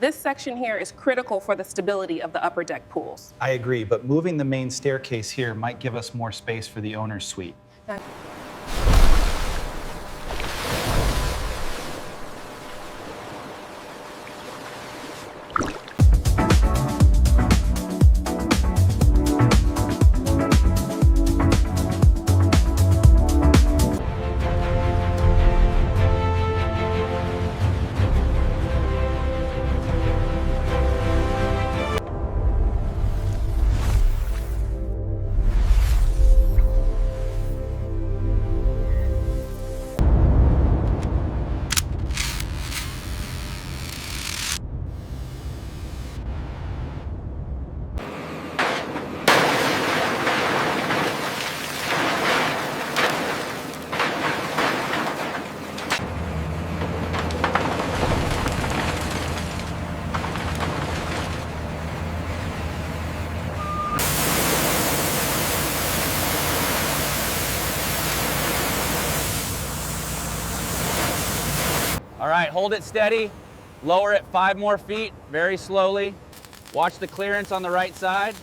This section here is critical for the stability of the upper deck pools. I agree, but moving the main staircase here might give us more space for the owner's suite. All right, hold it steady. Lower it 5 more feet, very slowly. Watch the clearance on the right side.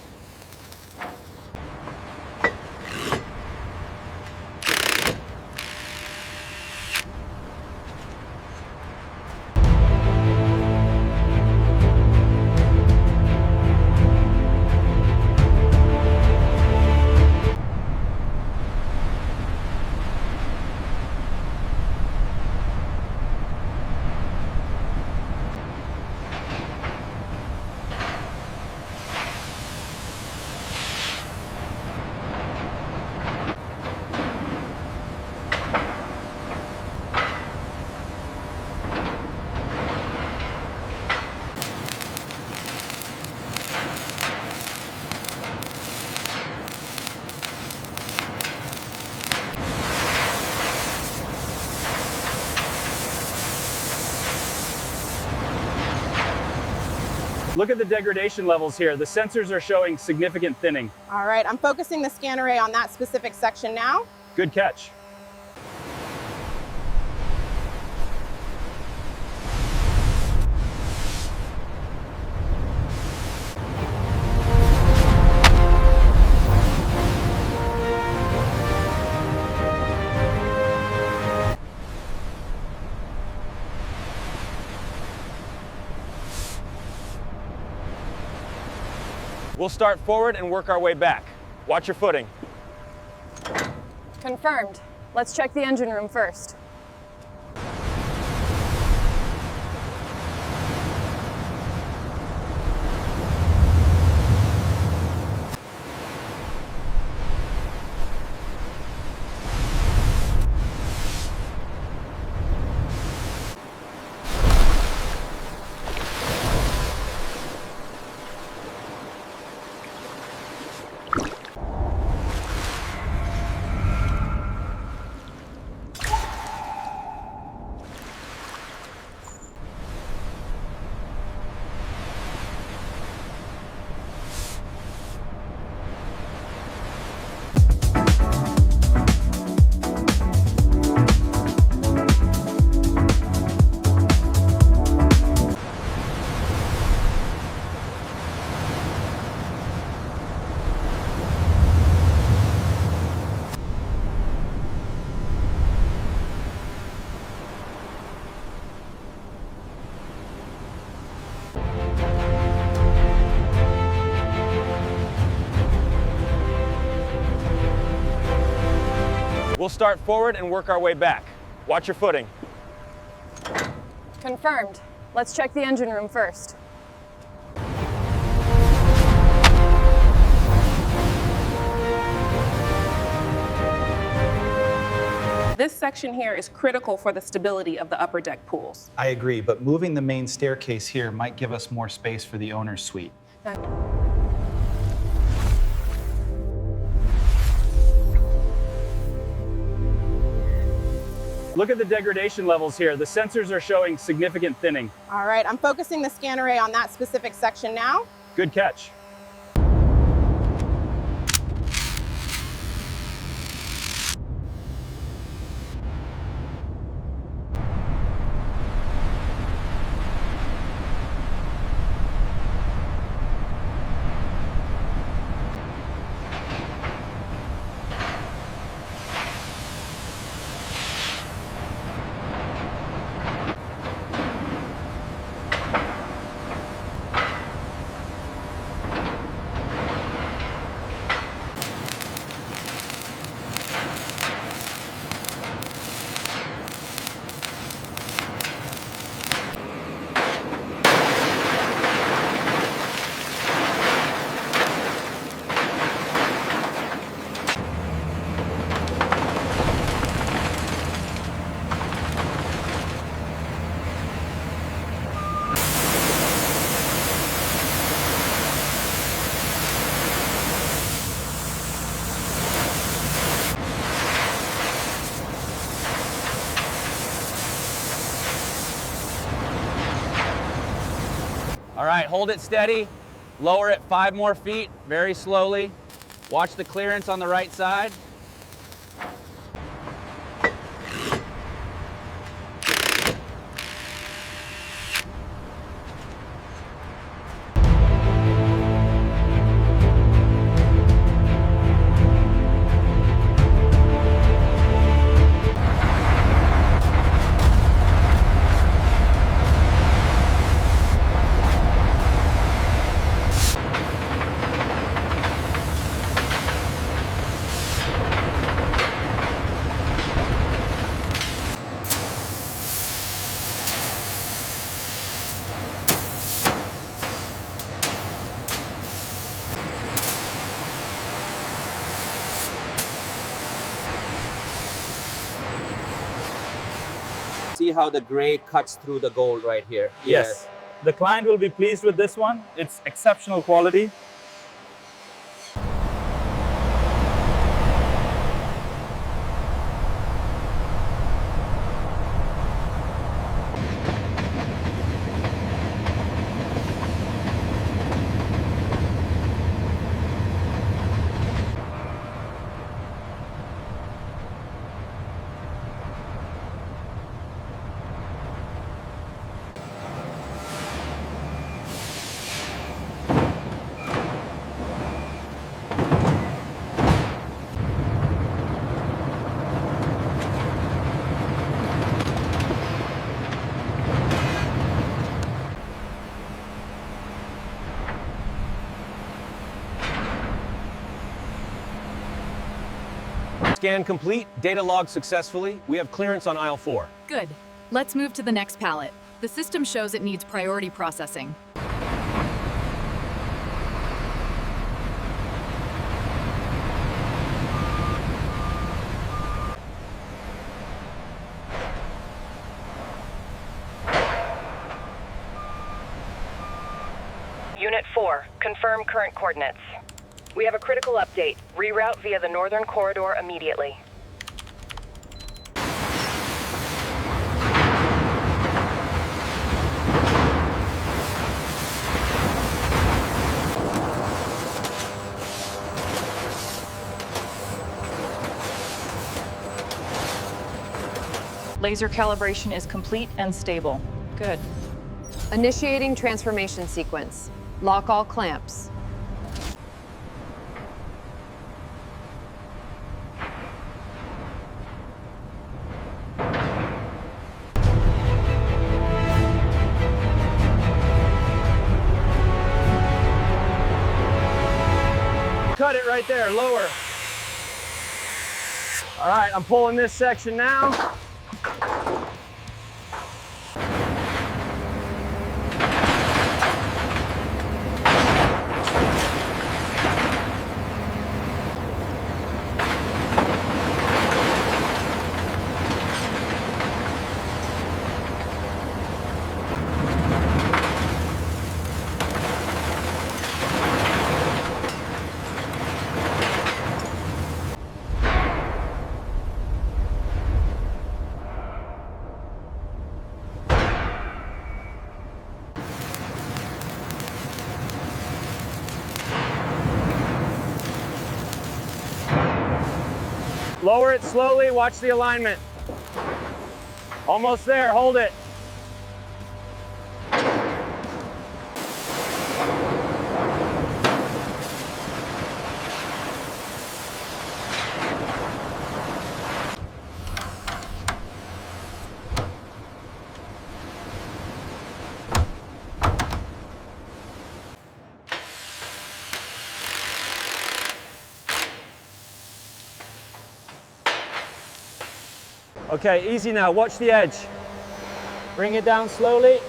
Look at the degradation levels here. The sensors are showing significant thinning. All right, I'm focusing the scan array on that specific section now. Good catch. We'll start forward and work our way back. Watch your footing. Confirmed. Let's check the engine room first. We'll start forward and work our way back. Watch your footing. Confirmed. Let's check the engine room first. This section here is critical for the stability of the upper deck pools. I agree, but moving the main staircase here might give us more space for the owner's suite. Look at the degradation levels here. The sensors are showing significant thinning. All right, I'm focusing the scan array on that specific section now. Good catch. All right, hold it steady. Lower it 5 more feet, very slowly. Watch the clearance on the right side. See how the gray cuts through the gold right here? Yes. The client will be pleased with this one. It's exceptional quality. Scan complete, data logged successfully. We have clearance on aisle 4. Good. Let's move to the next pallet. The system shows it needs priority processing. Unit 4, confirm current coordinates. We have a critical update. Reroute via the northern corridor immediately. Laser calibration is complete and stable. Good. Initiating transformation sequence. Lock all clamps. Cut it right there, lower. All right, I'm pulling this section now. Lower it slowly, watch the alignment. Almost there, hold it. Okay, easy now, watch the edge. Bring it down slowly.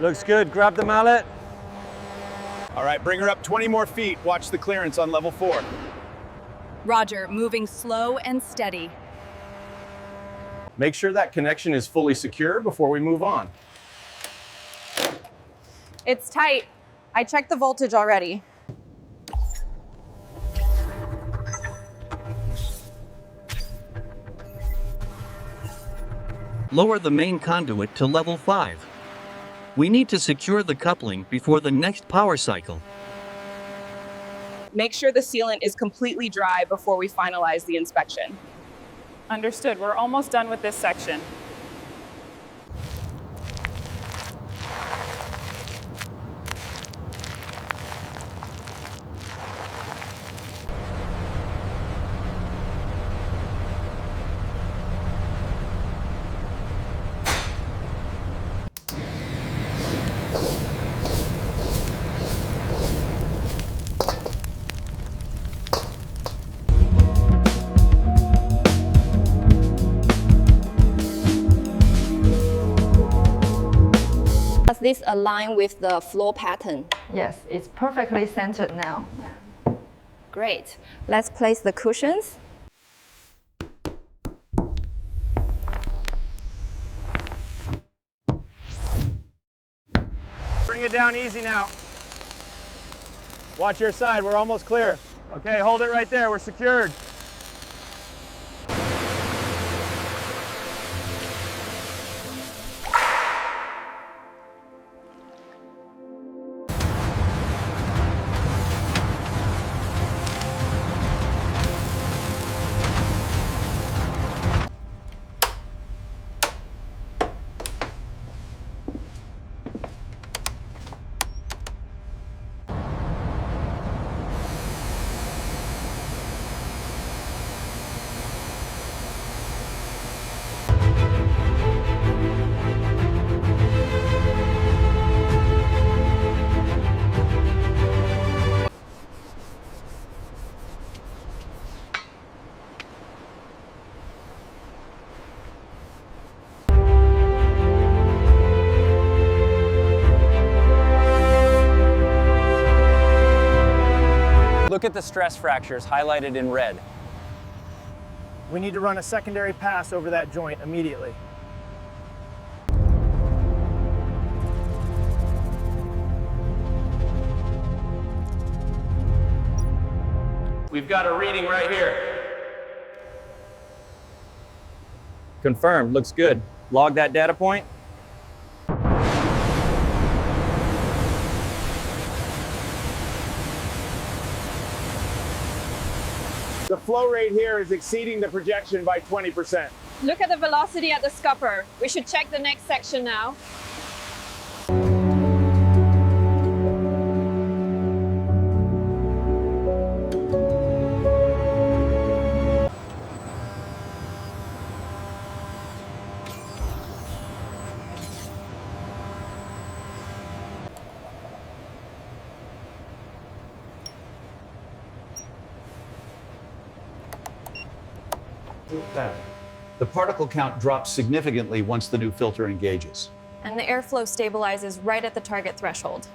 Looks good, grab the mallet. All right, bring her up 20 more feet. Watch the clearance on level 4. Roger, moving slow and steady. Make sure that connection is fully secure before we move on. It's tight. I checked the voltage already. Lower the main conduit to level 5. We need to secure the coupling before the next power cycle. Make sure the sealant is completely dry before we finalize the inspection. Understood. We're almost done with this section. Does this align with the floor pattern? Yes, it's perfectly centered now. Great. Let's place the cushions. Bring it down easy now. Watch your side, we're almost clear. Okay, hold it right there, we're secured. Look at the stress fractures highlighted in red. We need to run a secondary pass over that joint immediately. We've got a reading right here. Confirmed, looks good. Log that data point. The flow rate here is exceeding the projection by 20%. Look at the velocity at the scupper. We should check the next section now. The particle count drops significantly once the new filter engages. And the airflow stabilizes right at the target threshold.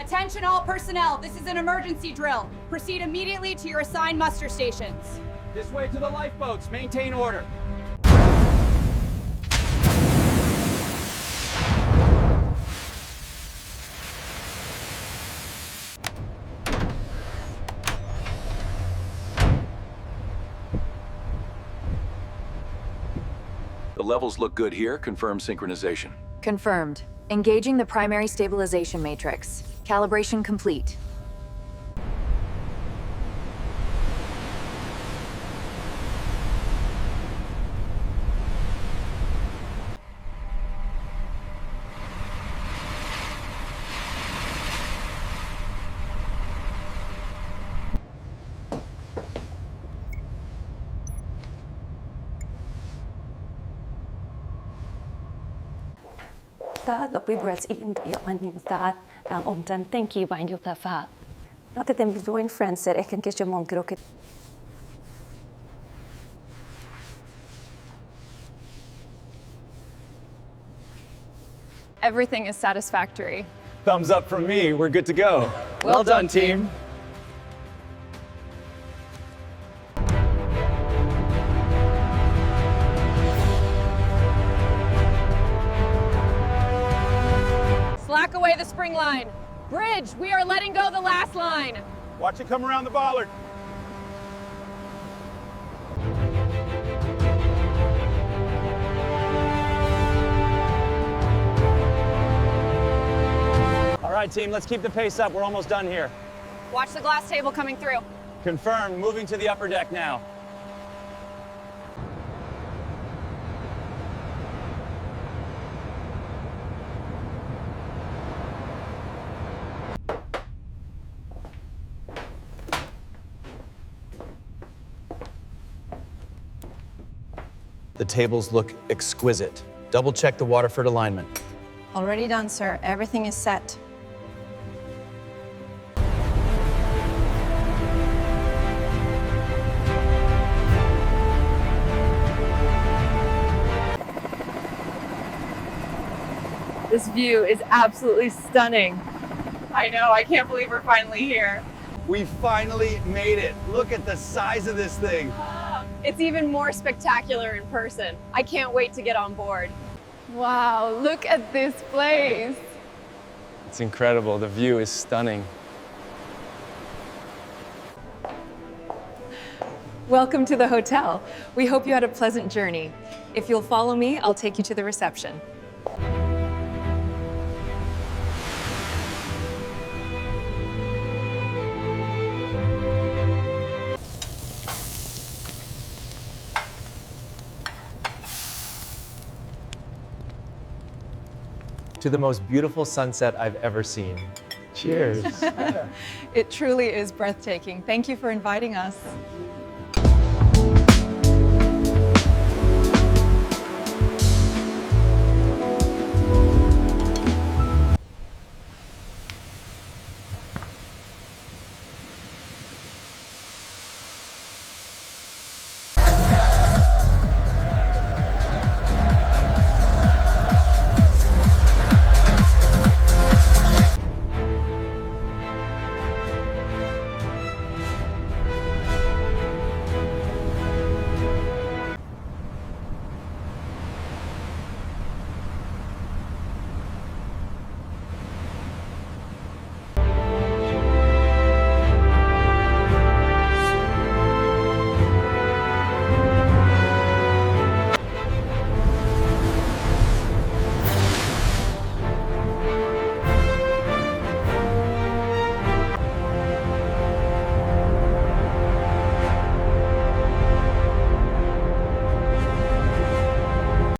Attention all personnel, this is an emergency drill. Proceed immediately to your assigned muster stations. This way to the lifeboats, maintain order. The levels look good here. Confirm synchronization. Confirmed. Engaging the primary stabilization matrix. Calibration complete. Då blir breaths in that om den tänker vad en gjort därför. Att den vill join friends är kan kanske många och Everything is satisfactory. Thumbs up from me. We're good to go. Well done, team. the spring line. Bridge, we are letting go the last line. Watch it come around the bollard. All right, team, let's keep the pace up. We're almost done here. Watch the glass table coming through. Confirmed, moving to the upper deck now. The tables look exquisite. Double check the Waterford alignment. Already done, sir. Everything is set. This view is absolutely stunning. I know, I can't believe we're finally here. We finally made it. Look at the size of this thing. It's even more spectacular in person. I can't wait to get on board. Wow, look at this place. It's incredible. The view is stunning. Welcome to the hotel. We hope you had a pleasant journey. If you'll follow me, I'll take you to the reception. To the most beautiful sunset I've ever seen. Cheers. It truly is breathtaking. Thank you for inviting us.